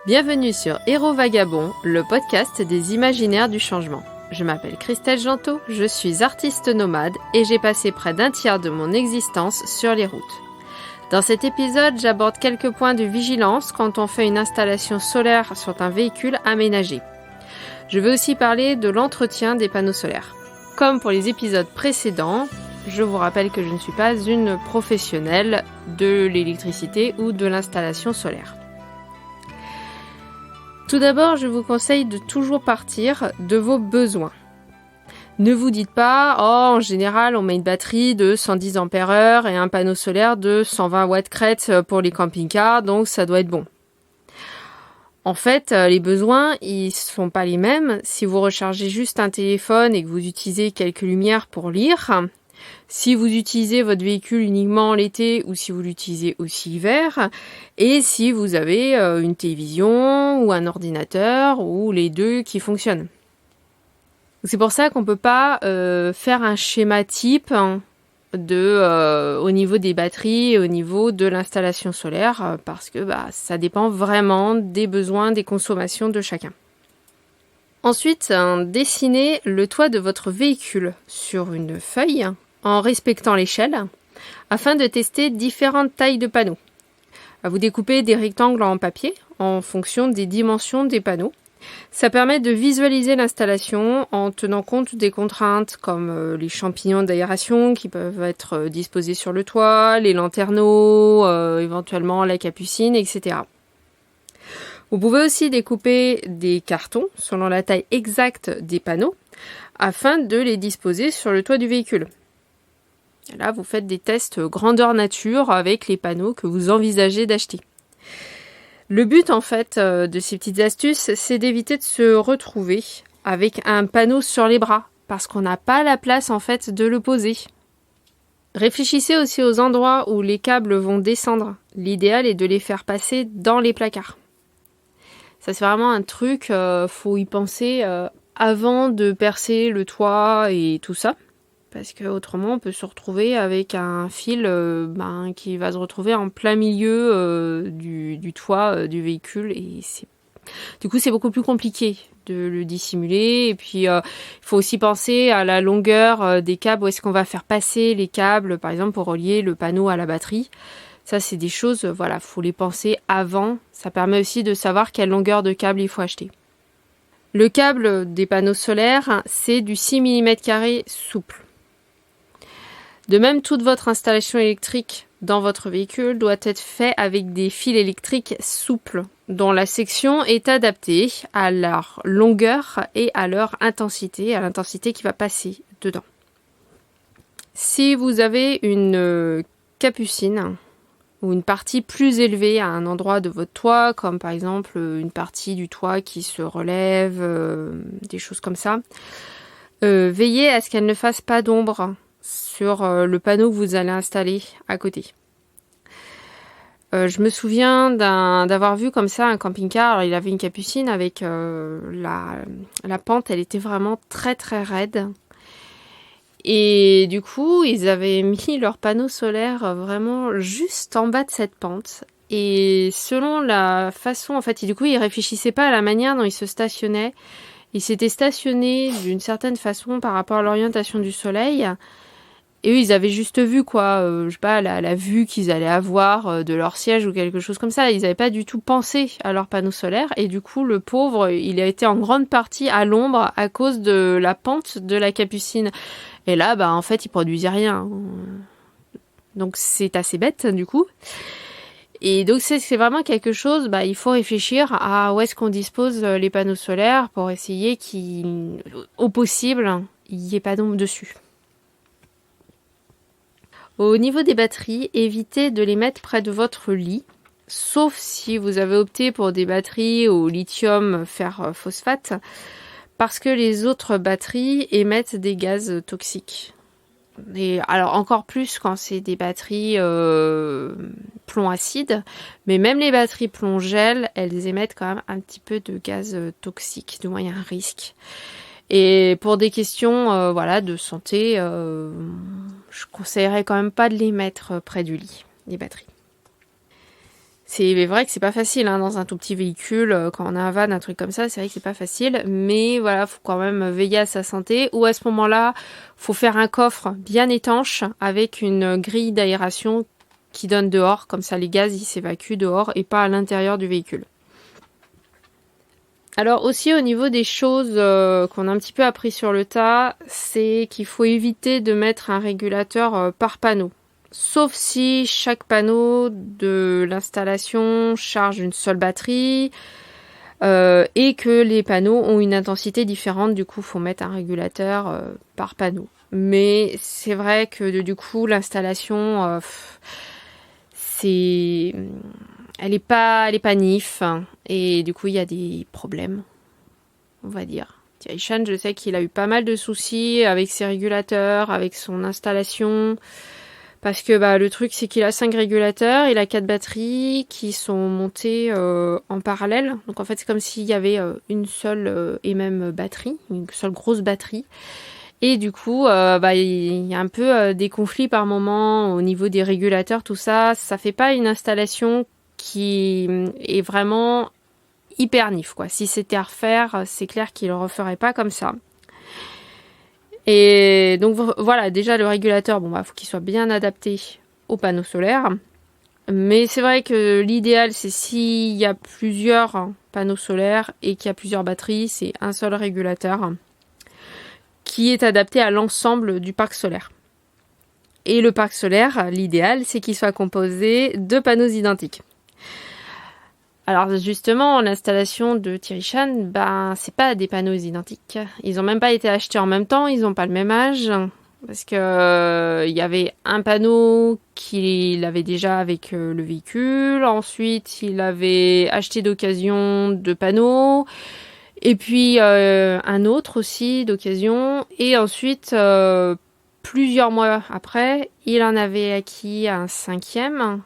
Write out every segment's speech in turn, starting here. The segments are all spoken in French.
Bienvenue sur Héros Vagabond, le podcast des imaginaires du changement. Je m'appelle Christelle Gentot, je suis artiste nomade et j'ai passé près d'un tiers de mon existence sur les routes. Dans cet épisode, j'aborde quelques points de vigilance quand on fait une installation solaire sur un véhicule aménagé. Je vais aussi parler de l'entretien des panneaux solaires. Comme pour les épisodes précédents, je vous rappelle que je ne suis pas une professionnelle de l'électricité ou de l'installation solaire. Tout d'abord, je vous conseille de toujours partir de vos besoins. Ne vous dites pas « Oh, en général, on met une batterie de 110 ampères et un panneau solaire de 120 watts crête pour les camping-cars, donc ça doit être bon. » En fait, les besoins, ils sont pas les mêmes. Si vous rechargez juste un téléphone et que vous utilisez quelques lumières pour lire, si vous utilisez votre véhicule uniquement l'été ou si vous l'utilisez aussi l'hiver, et si vous avez une télévision ou un ordinateur ou les deux qui fonctionnent. C'est pour ça qu'on peut pas faire un schéma type au niveau des batteries et au niveau de l'installation solaire parce que ça dépend vraiment des besoins, des consommations de chacun. Ensuite, dessinez le toit de votre véhicule sur une feuille en respectant l'échelle, afin de tester différentes tailles de panneaux. Vous découpez des rectangles en papier en fonction des dimensions des panneaux. Ça permet de visualiser l'installation en tenant compte des contraintes comme les champignons d'aération qui peuvent être disposés sur le toit, les lanterneaux, éventuellement la capucine, etc. Vous pouvez aussi découper des cartons selon la taille exacte des panneaux afin de les disposer sur le toit du véhicule. Là, vous faites des tests grandeur nature avec les panneaux que vous envisagez d'acheter. Le but, en fait, de ces petites astuces, c'est d'éviter de se retrouver avec un panneau sur les bras, parce qu'on n'a pas la place, en fait, de le poser. Réfléchissez aussi aux endroits où les câbles vont descendre. L'idéal est de les faire passer dans les placards. Ça, c'est vraiment un truc, faut y penser avant de percer le toit et tout ça. Parce qu'autrement, on peut se retrouver avec un fil qui va se retrouver en plein milieu du toit du véhicule. Et du coup, c'est beaucoup plus compliqué de le dissimuler. Et puis, il faut aussi penser à la longueur des câbles. Où est-ce qu'on va faire passer les câbles, par exemple, pour relier le panneau à la batterie. Ça, c'est des choses, faut les penser avant. Ça permet aussi de savoir quelle longueur de câble il faut acheter. Le câble des panneaux solaires, c'est du 6 mm² souple. De même, toute votre installation électrique dans votre véhicule doit être faite avec des fils électriques souples, dont la section est adaptée à leur longueur et à leur intensité, à l'intensité qui va passer dedans. Si vous avez une capucine ou une partie plus élevée à un endroit de votre toit, comme par exemple une partie du toit qui se relève, des choses comme ça, veillez à ce qu'elle ne fasse pas d'ombre sur le panneau que vous allez installer à côté. Je me souviens d'avoir vu comme ça un camping-car. Alors, il avait une capucine avec la pente, elle était vraiment très très raide. Et du coup, ils avaient mis leur panneau solaire vraiment juste en bas de cette pente. Et selon la façon, en fait, du coup, ils réfléchissaient pas à la manière dont ils se stationnaient. Ils s'étaient stationnés d'une certaine façon par rapport à l'orientation du soleil. Et eux, ils avaient juste vu, la vue qu'ils allaient avoir de leur siège ou quelque chose comme ça. Ils n'avaient pas du tout pensé à leur panneau solaire. Et du coup, le pauvre, il a été en grande partie à l'ombre à cause de la pente de la capucine. Et là, en fait, il produisait rien. Donc, c'est assez bête, du coup. Et donc, c'est vraiment quelque chose, il faut réfléchir à où est-ce qu'on dispose les panneaux solaires pour essayer qu'au possible, il n'y ait pas d'ombre dessus. Au niveau des batteries, évitez de les mettre près de votre lit, sauf si vous avez opté pour des batteries au lithium fer phosphate, parce que les autres batteries émettent des gaz toxiques. Et alors encore plus quand c'est des batteries plomb acide, mais même les batteries plomb gel, elles émettent quand même un petit peu de gaz toxique, de moyen risque. Et pour des questions de santé, je conseillerais quand même pas de les mettre près du lit, les batteries. C'est vrai que c'est pas facile hein, dans un tout petit véhicule, quand on a un van, un truc comme ça, c'est vrai que c'est pas facile, mais voilà, faut quand même veiller à sa santé. Ou à ce moment-là, faut faire un coffre bien étanche avec une grille d'aération qui donne dehors, comme ça les gaz ils s'évacuent dehors et pas à l'intérieur du véhicule. Alors aussi au niveau des choses qu'on a un petit peu appris sur le tas, c'est qu'il faut éviter de mettre un régulateur par panneau. Sauf si chaque panneau de l'installation charge une seule batterie et que les panneaux ont une intensité différente, du coup faut mettre un régulateur par panneau. Mais c'est vrai que du coup l'installation elle est pas nif hein, et du coup il y a des problèmes, on va dire. Thierry Chan, je sais qu'il a eu pas mal de soucis avec ses régulateurs, avec son installation. Parce que le truc, c'est qu'il a 5 régulateurs, il a 4 batteries qui sont montées en parallèle. Donc en fait, c'est comme s'il y avait une seule et même batterie, une seule grosse batterie. Et du coup, il y a un peu des conflits par moment au niveau des régulateurs, tout ça. Ça fait pas une installation qui est vraiment hyper nif, quoi. Si c'était à refaire, c'est clair qu'il le referait pas comme ça. Et donc voilà, déjà le régulateur, faut qu'il soit bien adapté aux panneaux solaires. Mais c'est vrai que l'idéal, c'est s'il y a plusieurs panneaux solaires et qu'il y a plusieurs batteries, c'est un seul régulateur qui est adapté à l'ensemble du parc solaire. Et le parc solaire, l'idéal, c'est qu'il soit composé de panneaux identiques. Alors justement, l'installation de Thierry Chan, c'est pas des panneaux identiques. Ils ont même pas été achetés en même temps, ils ont pas le même âge. Parce que il y avait un panneau qu'il avait déjà avec le véhicule. Ensuite, il avait acheté d'occasion 2 panneaux. Et puis un autre aussi d'occasion. Et ensuite, plusieurs mois après, il en avait acquis un 5e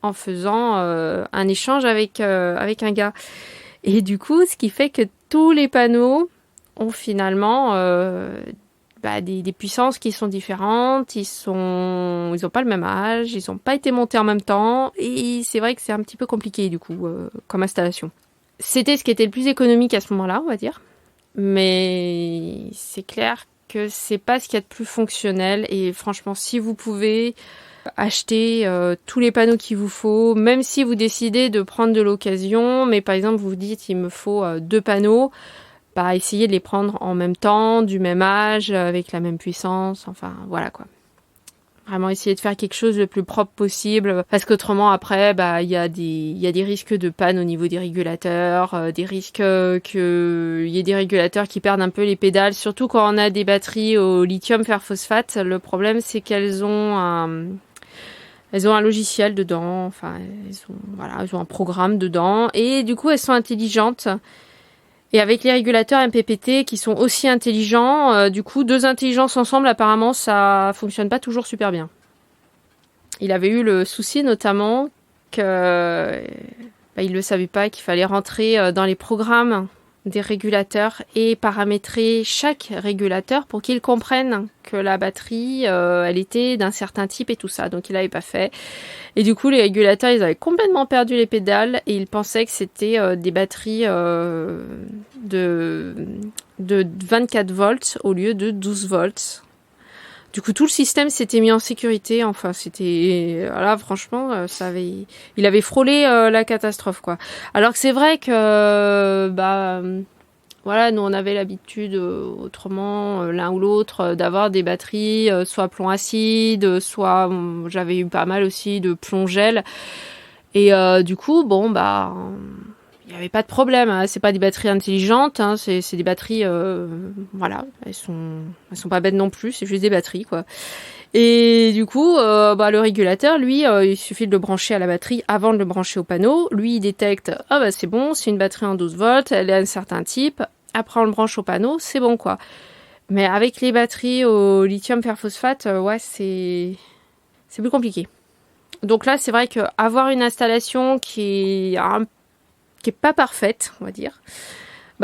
en faisant un échange avec un gars. Et du coup, ce qui fait que tous les panneaux ont finalement des puissances qui sont différentes, ils ont pas le même âge, ils n'ont pas été montés en même temps, et c'est vrai que c'est un petit peu compliqué du coup comme installation. C'était ce qui était le plus économique à ce moment-là, on va dire, mais c'est clair que c'est pas ce qu'il y a de plus fonctionnel, et franchement, si vous pouvez acheter tous les panneaux qu'il vous faut, même si vous décidez de prendre de l'occasion, mais par exemple vous vous dites il me faut 2 panneaux, essayez de les prendre en même temps, du même âge, avec la même puissance, enfin voilà quoi. Vraiment essayer de faire quelque chose le plus propre possible, parce qu'autrement après il y a des risques de panne au niveau des régulateurs, des risques qu'il y ait des régulateurs qui perdent un peu les pédales, surtout quand on a des batteries au lithium fer phosphate. Le problème c'est qu'elles ont un logiciel dedans, enfin elles ont un programme dedans, et du coup elles sont intelligentes. Et avec les régulateurs MPPT qui sont aussi intelligents, du coup 2 intelligences ensemble apparemment ça fonctionne pas toujours super bien. Il avait eu le souci notamment que il le savait pas, qu'il fallait rentrer dans les programmes des régulateurs et paramétrer chaque régulateur pour qu'ils comprennent que la batterie elle était d'un certain type et tout ça, donc il l'avait pas fait. Et du coup les régulateurs ils avaient complètement perdu les pédales et ils pensaient que c'était des batteries de 24 volts au lieu de 12 volts. Du coup tout le système s'était mis en sécurité, enfin c'était là franchement il avait frôlé la catastrophe quoi. Alors que c'est vrai que voilà, nous on avait l'habitude autrement l'un ou l'autre d'avoir des batteries soit plomb acide, soit j'avais eu pas mal aussi de plomb gel. Et du coup il n'y avait pas de problème, hein. C'est pas des batteries intelligentes, hein. C'est des batteries voilà, elles sont pas bêtes non plus, c'est juste des batteries quoi. Et du coup le régulateur lui il suffit de le brancher à la batterie avant de le brancher au panneau. Lui il détecte c'est bon, c'est une batterie en 12 volts, elle est un certain type. Après on le branche au panneau, c'est bon quoi. Mais avec les batteries au lithium fer phosphate, c'est plus compliqué. Donc là c'est vrai que avoir une installation qui est pas parfaite, on va dire,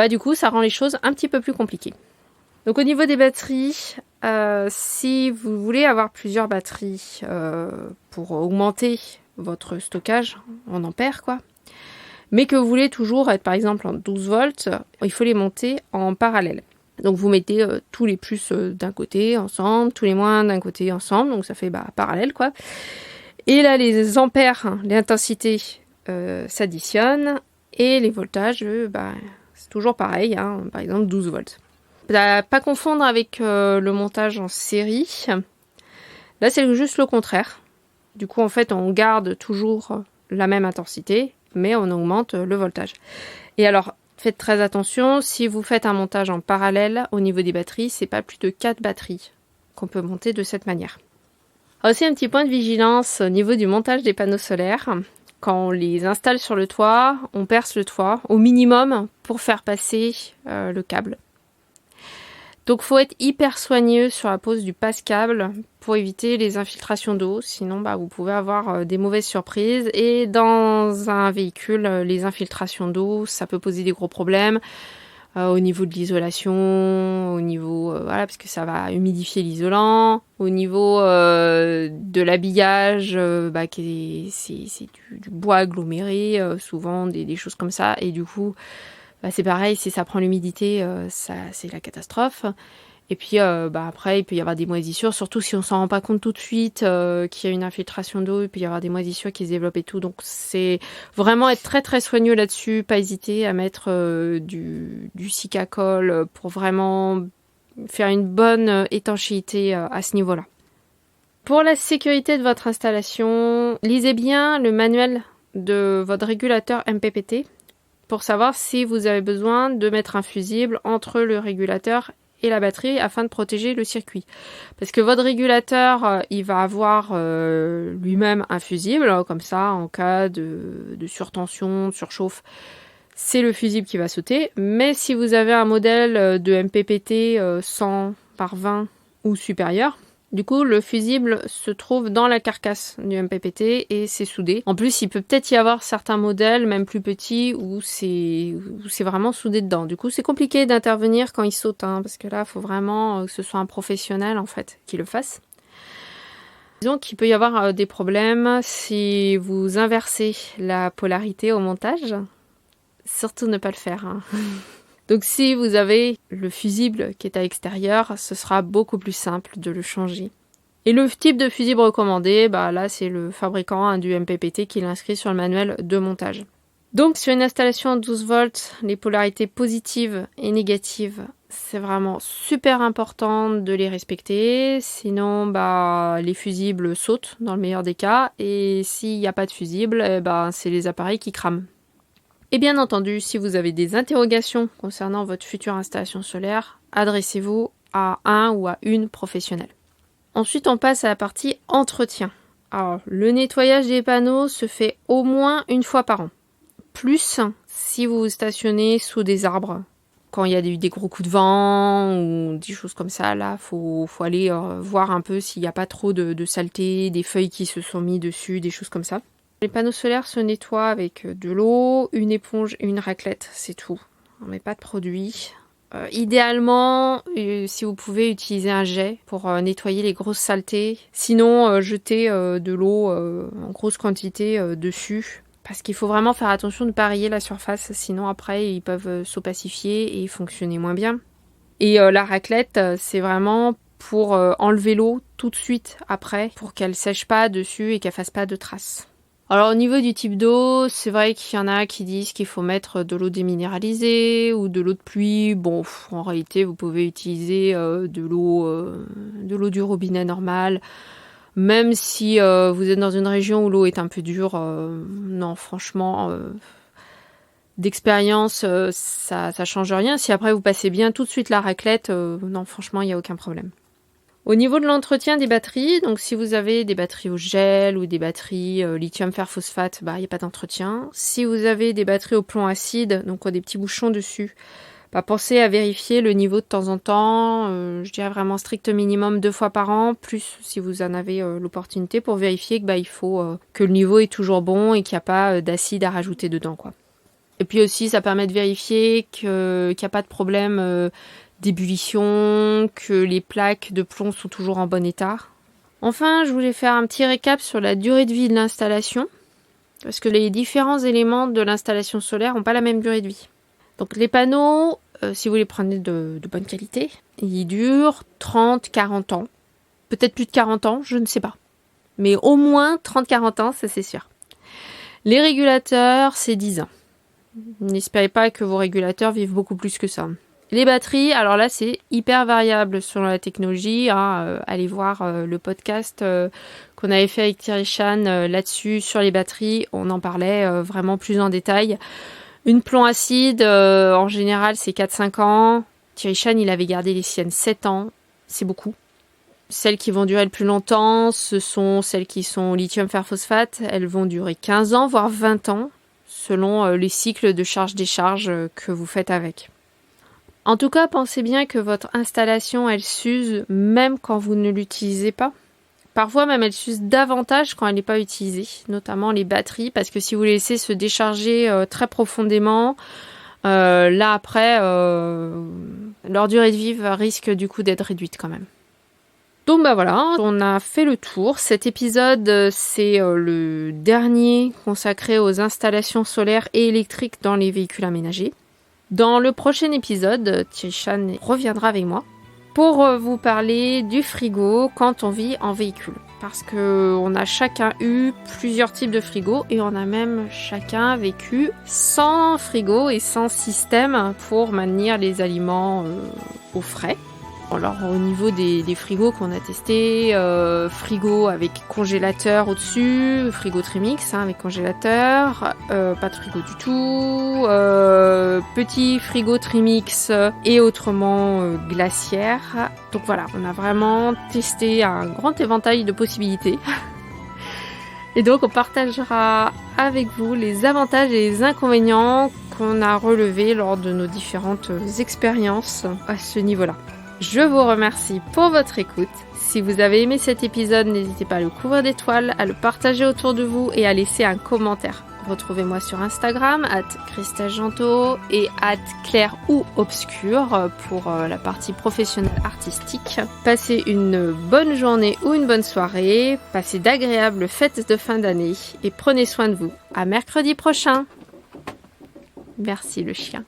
du coup ça rend les choses un petit peu plus compliquées. Donc au niveau des batteries, si vous voulez avoir plusieurs batteries pour augmenter votre stockage en ampères, quoi. Mais que vous voulez toujours être, par exemple, en 12 volts, il faut les monter en parallèle. Donc vous mettez tous les plus d'un côté ensemble, tous les moins d'un côté ensemble, donc ça fait parallèle, quoi. Et là, les ampères, les intensités s'additionnent, et les voltages, c'est toujours pareil, hein, par exemple 12 volts. Pas confondre avec le montage en série. Là, c'est juste le contraire. Du coup, en fait, on garde toujours la même intensité, mais on augmente le voltage. Et alors, faites très attention, si vous faites un montage en parallèle au niveau des batteries, c'est pas plus de 4 batteries qu'on peut monter de cette manière. Aussi, un petit point de vigilance au niveau du montage des panneaux solaires. Quand on les installe sur le toit, on perce le toit au minimum pour faire passer le câble. Donc faut être hyper soigneux sur la pose du passe-câble pour éviter les infiltrations d'eau, sinon vous pouvez avoir des mauvaises surprises. Et dans un véhicule, les infiltrations d'eau, ça peut poser des gros problèmes au niveau de l'isolation, au niveau parce que ça va humidifier l'isolant, au niveau de l'habillage, c'est du bois aggloméré, souvent des choses comme ça, et du coup c'est pareil, si ça prend l'humidité, c'est la catastrophe. Et puis après, il peut y avoir des moisissures, surtout si on s'en rend pas compte tout de suite qu'il y a une infiltration d'eau, il peut y avoir des moisissures qui se développent et tout. Donc c'est vraiment être très très soigneux là-dessus, pas hésiter à mettre du Sikakol pour vraiment faire une bonne étanchéité à ce niveau-là. Pour la sécurité de votre installation, lisez bien le manuel de votre régulateur MPPT pour savoir si vous avez besoin de mettre un fusible entre le régulateur et la batterie afin de protéger le circuit. Parce que votre régulateur, il va avoir lui-même un fusible, comme ça, en cas de surtension, de surchauffe, c'est le fusible qui va sauter. Mais si vous avez un modèle de MPPT 100 par 20 ou supérieur, du coup, le fusible se trouve dans la carcasse du MPPT et c'est soudé. En plus, il peut peut-être y avoir certains modèles, même plus petits, où c'est vraiment soudé dedans. Du coup, c'est compliqué d'intervenir quand il saute, parce que là, il faut vraiment que ce soit un professionnel, en fait, qui le fasse. Disons qu'il peut y avoir des problèmes si vous inversez la polarité au montage. Surtout ne pas le faire, Donc si vous avez le fusible qui est à l'extérieur, ce sera beaucoup plus simple de le changer. Et le type de fusible recommandé, là c'est le fabricant du MPPT qui l'inscrit sur le manuel de montage. Donc sur une installation à 12 volts, les polarités positives et négatives, c'est vraiment super important de les respecter. Sinon, les fusibles sautent dans le meilleur des cas. Et s'il n'y a pas de fusible, c'est les appareils qui crament. Et bien entendu, si vous avez des interrogations concernant votre future installation solaire, adressez-vous à un ou à une professionnelle. Ensuite, on passe à la partie entretien. Alors, le nettoyage des panneaux se fait au moins une fois par an. Plus si vous vous stationnez sous des arbres. Quand il y a des gros coups de vent ou des choses comme ça, là, faut aller voir un peu s'il n'y a pas trop de saleté, des feuilles qui se sont mis dessus, des choses comme ça. Les panneaux solaires se nettoient avec de l'eau, une éponge et une raclette, c'est tout. On met pas de produit. Idéalement, si vous pouvez utiliser un jet pour nettoyer les grosses saletés. Sinon, jetez de l'eau en grosse quantité dessus. Parce qu'il faut vraiment faire attention de ne pas rayer la surface, sinon après ils peuvent s'opacifier et fonctionner moins bien. Et la raclette, c'est vraiment pour enlever l'eau tout de suite après, pour qu'elle sèche pas dessus et qu'elle fasse pas de traces. Alors au niveau du type d'eau, c'est vrai qu'il y en a qui disent qu'il faut mettre de l'eau déminéralisée ou de l'eau de pluie. Bon, en réalité, vous pouvez utiliser de l'eau du robinet normal. Même si vous êtes dans une région où l'eau est un peu dure, non, franchement, d'expérience, ça change rien. Si après vous passez bien tout de suite la raclette, non, franchement, il n'y a aucun problème. Au niveau de l'entretien des batteries, donc si vous avez des batteries au gel ou des batteries lithium fer phosphate, il n'y a pas d'entretien. Si vous avez des batteries au plomb acide, donc des petits bouchons dessus, pensez à vérifier le niveau de temps en temps, je dirais vraiment strict minimum 2 fois par an, plus si vous en avez l'opportunité pour vérifier que il faut que le niveau est toujours bon et qu'il n'y a pas d'acide à rajouter dedans, quoi. Et puis aussi, ça permet de vérifier qu'il n'y a pas de problème d'ébullition, que les plaques de plomb sont toujours en bon état. Enfin, je voulais faire un petit récap sur la durée de vie de l'installation, parce que les différents éléments de l'installation solaire n'ont pas la même durée de vie. Donc les panneaux, si vous les prenez de bonne qualité, ils durent 30-40 ans. Peut-être plus de 40 ans, je ne sais pas. Mais au moins 30-40 ans, ça c'est sûr. Les régulateurs, c'est 10 ans. N'espérez pas que vos régulateurs vivent beaucoup plus que ça. Les batteries, alors là c'est hyper variable selon la technologie. Allez voir le podcast qu'on avait fait avec Thierry Chan là-dessus sur les batteries. On en parlait vraiment plus en détail. Une plomb acide, en général c'est 4-5 ans. Thierry Chan il avait gardé les siennes 7 ans. C'est beaucoup. Celles qui vont durer le plus longtemps, ce sont celles qui sont au lithium fer phosphate. Elles vont durer 15 ans, voire 20 ans, selon les cycles de charge-décharge que vous faites avec. En tout cas, pensez bien que votre installation, elle s'use même quand vous ne l'utilisez pas. Parfois même, elle s'use davantage quand elle n'est pas utilisée, notamment les batteries, parce que si vous les laissez se décharger très profondément, là après, leur durée de vie risque du coup d'être réduite quand même. Donc voilà, on a fait le tour. Cet épisode, c'est le dernier consacré aux installations solaires et électriques dans les véhicules aménagés. Dans le prochain épisode, Thierry Chan reviendra avec moi pour vous parler du frigo quand on vit en véhicule. Parce qu'on a chacun eu plusieurs types de frigo et on a même chacun vécu sans frigo et sans système pour maintenir les aliments au frais. Alors au niveau des frigos qu'on a testés, frigo avec congélateur au-dessus, frigo Trimix avec congélateur, pas de frigo du tout, petit frigo Trimix et autrement glaciaire. Donc voilà, on a vraiment testé un grand éventail de possibilités. Et donc on partagera avec vous les avantages et les inconvénients qu'on a relevés lors de nos différentes expériences à ce niveau-là. Je vous remercie pour votre écoute. Si vous avez aimé cet épisode, n'hésitez pas à le couvrir d'étoiles, à le partager autour de vous et à laisser un commentaire. Retrouvez-moi sur Instagram, @ChristègeGentot et @Claire ou Obscure pour la partie professionnelle artistique. Passez une bonne journée ou une bonne soirée, passez d'agréables fêtes de fin d'année et prenez soin de vous. À mercredi prochain. Merci le chien.